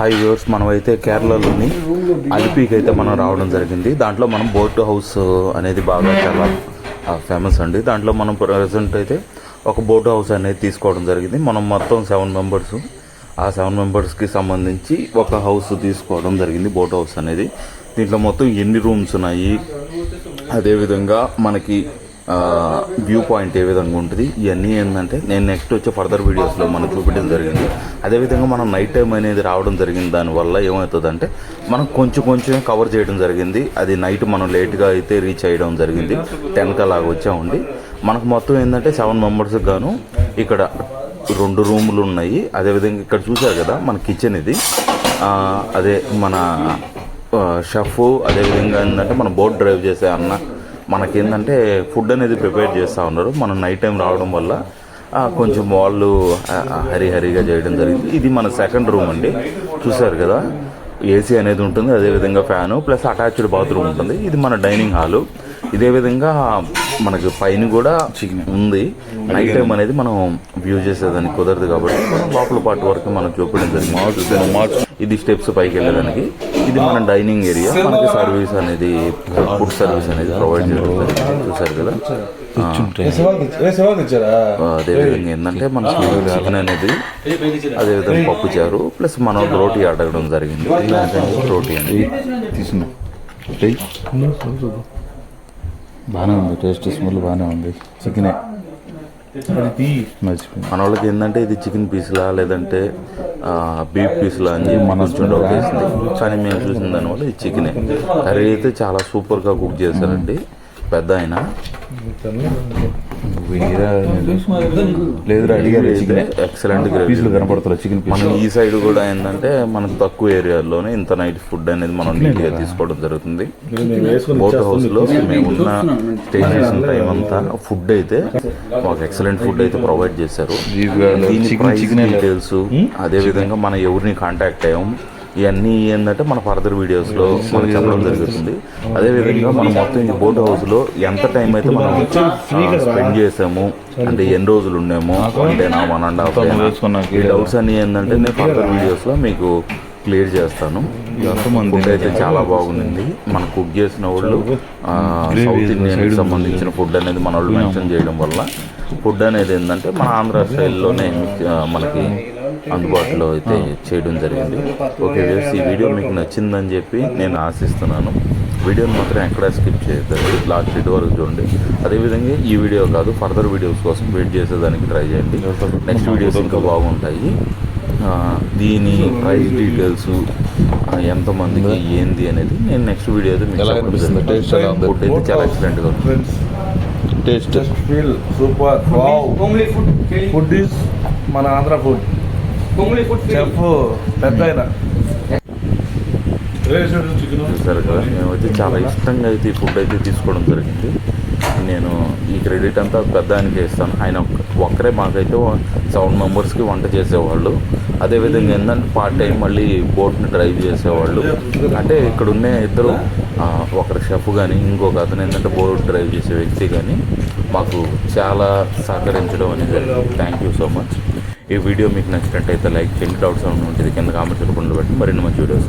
Hi viewers, మనమైతే కేరళలోని అలిపికి అయితే మనం రావడం జరిగింది. దాంట్లో మనం బోట్ హౌస్ అనేది బాగా చాలా ఫేమస్ అండి. దాంట్లో మనం ప్రజెంట్ అయితే ఒక బోట్ హౌస్ అనేది తీసుకోవడం జరిగింది. మనం మొత్తం 7 మెంబర్స్, ఆ 7 మెంబర్స్కి సంబంధించి ఒక హౌస్ తీసుకోవడం జరిగింది, బోట్ హౌస్ అనేది. దీంట్లో మొత్తం ఎన్ని రూమ్స్ ఉన్నాయి, అదేవిధంగా మనకి వ్యూ పాయింట్ ఏ విధంగా ఉంటుంది, ఇవన్నీ ఏంటంటే నేను నెక్స్ట్ వచ్చే ఫర్దర్ వీడియోస్లో మనం చూపించడం జరిగింది. అదేవిధంగా మనం నైట్ టైం అనేది రావడం జరిగింది. దానివల్ల ఏమవుతుందంటే మనం కొంచెం కవర్ చేయడం జరిగింది. అది నైట్ మనం లేట్గా అయితే రీచ్ అయ్యడం జరిగింది. 10కి అలాగ వచ్చామండి. మనకు మొత్తం ఏంటంటే 7 మెంబర్స్కి గాను ఇక్కడ 2 రూములు ఉన్నాయి. అదేవిధంగా ఇక్కడ చూసారు కదా మన కిచెన్ ఇది, అదే మన షెఫ్, అదేవిధంగా ఏంటంటే మన బోట్ డ్రైవ్ చేసే అన్న మనకేంటంటే ఫుడ్ అనేది ప్రిపేర్ చేస్తూ ఉన్నారు. మనం నైట్ టైం రావడం వల్ల కొంచెం వాళ్ళు హరిగా చేయడం జరిగింది. ఇది మన సెకండ్ రూమ్ అండి. చూసారు కదా, ఏసీ అనేది ఉంటుంది, అదేవిధంగా ఫ్యాను ప్లస్ అటాచ్డ్ బాత్రూమ్ ఉంటుంది. ఇది మన డైనింగ్ హాలు. ఇదే విధంగా మనకి పైన కూడా ఉంది. నైట్ టైం అనేది మనం వ్యూ చేసేదానికి కుదరదు కాబట్టి మనం లోపల పార్ట్ వరకు మనం చూపించడం జరిగింది. ఇది స్టెప్స్ పైకి వెళ్ళేదానికి. ఇది మన డైనింగ్ ఏరియా. మనకి సర్వీస్ అనేది, ఫుడ్ సర్వీస్ అనేది ప్రొవైడ్ చేయడం జరిగింది. చూసారు కదా. అదేవిధంగా ఏంటంటే మన చికెన్ అనేది, అదేవిధంగా పప్పు చారు ప్లస్ మనం రోటీ అడగడం జరిగింది. రోటీ అనేది తీసుకున్నాం. బాగానే ఉంది, టేస్ట్ స్మెల్ బాగానే ఉంది. చికెనే మన వాళ్ళకి ఏంటంటే ఇది చికెన్ పీస్లా లేదంటే బీఫ్ పీస్లా అని చెప్పి మన చూడవలసింది. కానీ మేము చూసిన దానివల్ల ఇది చికెనే. కర్రీ అయితే చాలా సూపర్గా కుక్ చేశారండి పెద్ద ఆయన. లేదు అడిగారు, ఎక్సలెంట్ పీసులు కనపడుతుంది చికెన్ పీస్. మనం ఈ సైడ్ కూడా ఏంటంటే మనకు తక్కువ ఏరియాలోనే ఇంత నైట్ ఫుడ్ అనేది మనం నీట్గా తీసుకోవడం జరుగుతుంది. బోట్ హౌస్లో మేము ఉన్న స్టే చేసిన టైం అంతా ఫుడ్ అయితే మాకు ఎక్సలెంట్ ఫుడ్ అయితే ప్రొవైడ్ చేశారు. దీని డీటెయిల్స్, అదేవిధంగా మనం ఎవరిని కాంటాక్ట్ అయ్యాం, ఇవన్నీ ఏంటంటే మన ఫర్దర్ వీడియోస్లో మనం చెప్పడం జరుగుతుంది. అదేవిధంగా మనం మొత్తం ఈ బోట్ హౌస్లో ఎంత టైం అయితే మనం స్పెండ్ చేసాము, అంటే ఎన్ని రోజులు ఉన్నాము, అంటే 1.5 ఈ డౌట్స్ అన్నీ ఏంటంటే నేను ఫర్దర్ వీడియోస్లో మీకు క్లియర్ చేస్తాను. ఫుడ్ అయితే చాలా బాగుంది. మనం కుక్ చేసిన వాళ్ళు సౌత్ ఇండియన్కి సంబంధించిన ఫుడ్ అనేది మన వాళ్ళు మెన్షన్ చేయడం వల్ల ఫుడ్ అనేది ఏంటంటే మన ఆంధ్ర స్టైల్లోనే మనకి అందుబాటులో అయితే చేయడం జరిగింది. ఓకే వ్యూవర్స్, ఈ వీడియో మీకు నచ్చిందని చెప్పి నేను ఆశిస్తున్నాను. వీడియోని మాత్రం ఎక్కడ స్కిప్ చేయొద్దండి, లాస్ట్ ఇటు వరకు చూడండి. అదేవిధంగా ఈ వీడియో కాదు, ఫర్దర్ వీడియోస్ కోసం వెయిట్ చేసేదానికి ట్రై చేయండి. నెక్స్ట్ వీడియోస్ ఇంకా బాగుంటాయి. దీని ప్రైస్ డీటెయిల్స్, ఎంతమందికి ఏంది అనేది నేను నెక్స్ట్ వీడియో అయితే మీకు ఫుడ్ అయితే చాలా ఎక్సలెంట్గా ఉంటుంది. Taste super. ఫుడ్ ఈజ్ మన ఆంధ్ర ఫుడ్. చెఫ్ పెద్ద చూసారు కదా, మేమైతే చాలా ఇష్టంగా అయితే ఈ ఫుడ్ అయితే తీసుకోవడం జరిగింది. నేను ఈ క్రెడిట్ అంతా పెద్ద ఆయనకి ఇస్తాను. ఆయన ఒక్కరే మాకైతే 7 మెంబర్స్కి వంట చేసేవాళ్ళు. అదేవిధంగా ఏంటంటే పార్ట్ టైం మళ్ళీ బోట్ని డ్రైవ్ చేసేవాళ్ళు. అంటే ఇక్కడ ఉన్న ఇద్దరు, ఒకరు షెఫ్ కానీ ఇంకొక అతను ఏంటంటే బోట్ డ్రైవ్ చేసే వ్యక్తి కానీ మాకు చాలా సహకరించడం అనేది జరిగింది. Thank you so much. ఈ వీడియో మీకు నచ్చినట్టయితే లైక్ చేయండి. డౌట్స్ ఏమైనా ఉంటుంది కింద కామెంట్స్ రూపంలో పెట్టి మరిన్ని మంచి వీడియోస్